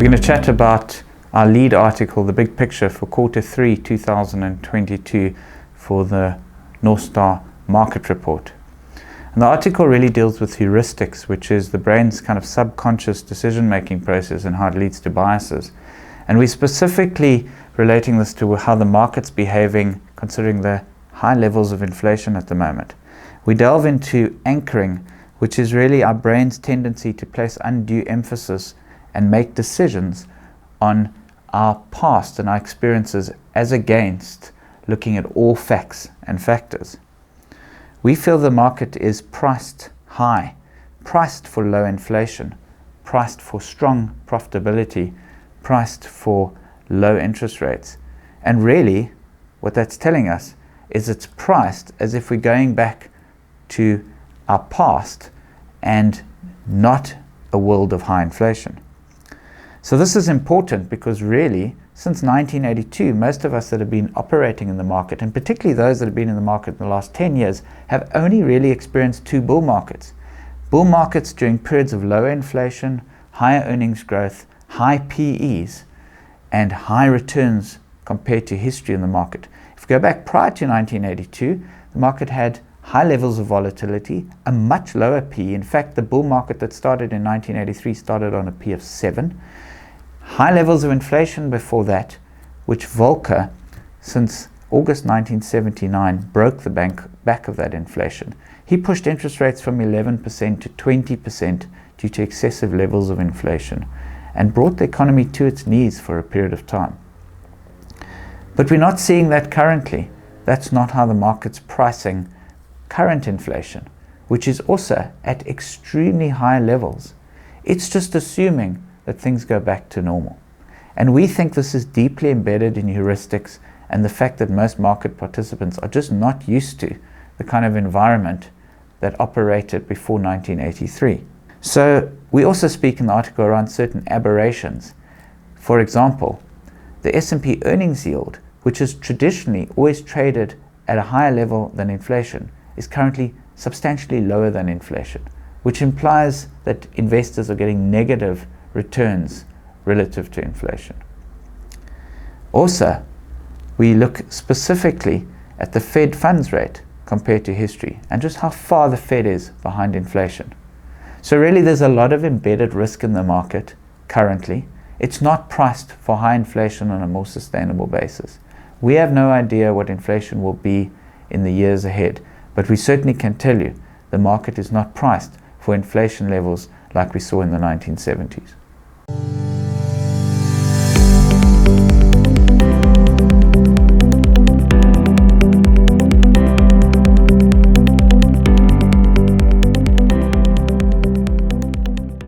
We're going to chat about our lead article, The Big Picture for Q3 2022 for the North Star Market Report. And the article really deals with heuristics, which is the brain's kind of subconscious decision-making process and how it leads to biases. And we're specifically relating this to how the market's behaving considering the high levels of inflation at the moment. We delve into anchoring, which is really our brain's tendency to place undue emphasis and make decisions on our past and our experiences as against looking at all facts and factors. We feel the market is priced high, priced for low inflation, priced for strong profitability, priced for low interest rates. And really, what that's telling us is it's priced as if we're going back to our past and not a world of high inflation. So this is important because really, since 1982, most of us that have been operating in the market, and particularly those that have been in the market in the last 10 years, have only really experienced two bull markets. Bull markets during periods of lower inflation, higher earnings growth, high PEs, and high returns compared to history in the market. If we go back prior to 1982, the market had high levels of volatility, a much lower PE. In fact, the bull market that started in 1983 started on a P of 7. High levels of inflation before that, which Volcker, since August 1979, broke the back of that inflation. He pushed interest rates from 11% to 20% due to excessive levels of inflation and brought the economy to its knees for a period of time. But we're not seeing that currently. That's not how the market's pricing current inflation, which is also at extremely high levels. It's just assuming that things go back to normal. And we think this is deeply embedded in heuristics and the fact that most market participants are just not used to the kind of environment that operated before 1983. So we also speak in the article around certain aberrations. For example, the S&P earnings yield, which has traditionally always traded at a higher level than inflation, is currently substantially lower than inflation, which implies that investors are getting negative returns relative to inflation. Also, we look specifically at the Fed funds rate compared to history and just how far the Fed is behind inflation. So really there's a lot of embedded risk in the market currently. It's not priced for high inflation on a more sustainable basis. We have no idea what inflation will be in the years ahead, but we certainly can tell you the market is not priced for inflation levels like we saw in the 1970s.